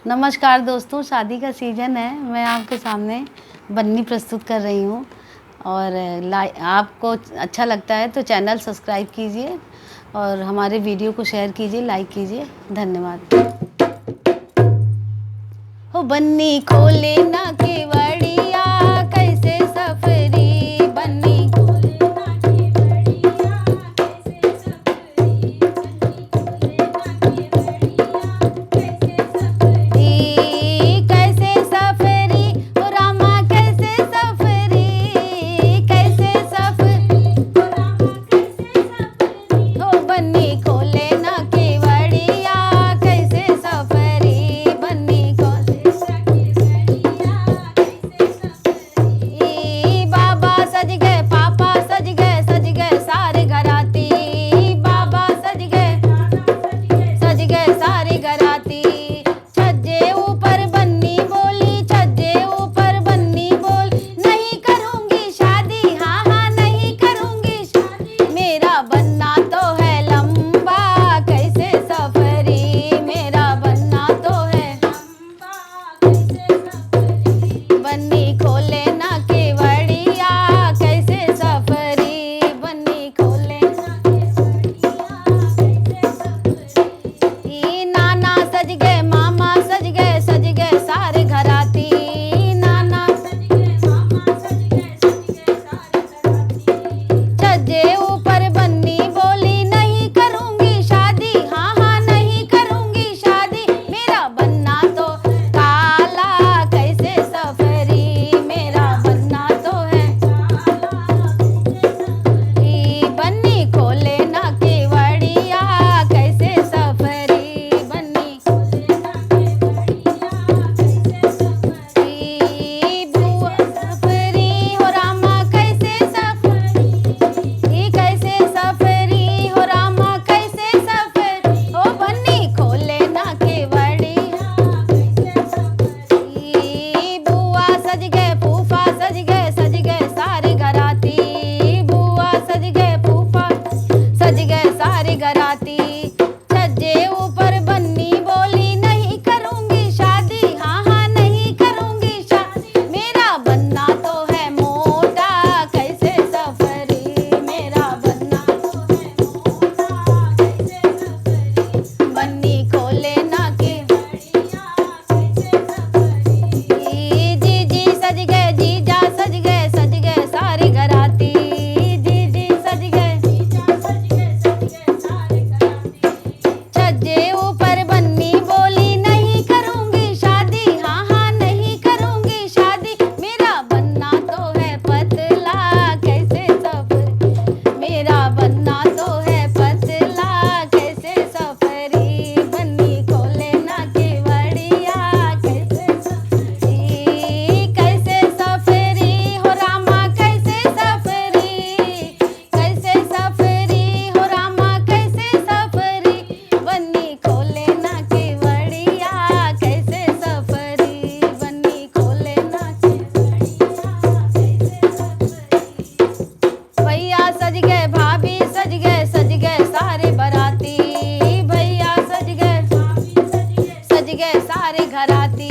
नमस्कार दोस्तों, शादी का सीज़न है। मैं आपके सामने बन्नी प्रस्तुत कर रही हूँ और आपको अच्छा लगता है तो चैनल सब्सक्राइब कीजिए और हमारे वीडियो को शेयर कीजिए, लाइक कीजिए। धन्यवाद। हो बन्नी खोले ना केवड़िया, कैसे सफरी बन्नी खोले ना केवड़िया, कैसे सफरी बन्नी खोले ना केवड़िया, कैसे सफरी, कैसे सफरी हो रामा, कैसे सफरी, कैसे सफरी हो रामा, कैसे सफरी हो बन्नी खोले ना केवड़िया, कैसे सफरी बन्नी खोले ना केवड़िया, कैसे सफरी। बाबा सज गए, पापा सज गए सारे घराती, बाबा सज गए सारे घराती। छज्जे ऊपर बन्नी बोली, छज्जे ऊपर बन्नी बोल, नहीं करूंगी शादी, हाँ हाँ नहीं करूंगी शादी, मेरा बनना तो है लंबा, कैसे सफरी, मेरा बनना तो है लंबा, कैसे सफरी बन्नी खोले ना केवड़िया, कैसे सफरी बन्नी खोले ना केवड़िया, कैसे सफरी। नाना सज गए, मामा सज गए सारे घराती, नाना सज गए, मामा सज गए सारे घराती। छज्जे ऊपर बन्नी बोली, नहीं करूंगी शादी, हाँ हाँ नहीं करूंगी शादी, मेरा बनना तो काला, कैसे सफरी, मेरा बनना तो है काला, कैसे सफरी बन्नी खोले ना केवड़िया, कैसे सफरी बन्नी खोले ना केवड़िया, कैसे सफरी। बुआ सफरी हो रामा, कैसे सफरी, कैसे सफरी हो रामा, कैसे सफरी हो बन्नी खोले ना केवड़िया, कैसे सफरी। बुआ सज गए, फूफा सज गए सारे घराती, बुआ सज गए, फूफा सज गए सारे घराती। छज्जे ऊपर बन्नी बोली, नहीं करूंगी शादी, हाँ हाँ नहीं करूंगी शादी, मेरा बनना तो है मोटा, कैसे सफरी, मेरा बनना तो है मोटा, कैसे सफरी बन्नी खोले ना केवड़िया, कैसे सफरी। जीजी सज गए, जीजा सज गए सारे घराती, जीजी सज गए सारे घराती। छज्जे ऊपर बन्नी बोली, नहीं करूंगी शादी, हाँ हाँ नहीं करूंगी शादी, मेरा बनना तो है पतला, कैसे सफरी, मेरा बनना तो है पतला, कैसे सफरी बन्नी खोले ना केवड़िया, कैसे सफरी, कैसे सफरी हो रामा, कैसे सफरी, कैसे सफरी हो रामा, कैसे सफरी बन्नी खोले ना केवड़िया, कैसे सफरी बन्नी खोले ना केवड़िया, कैसे सफरी। भैया सज गए, भाभी सज गए सारे बराती, भैया सज गए, भाभी सज गए सारे घराती।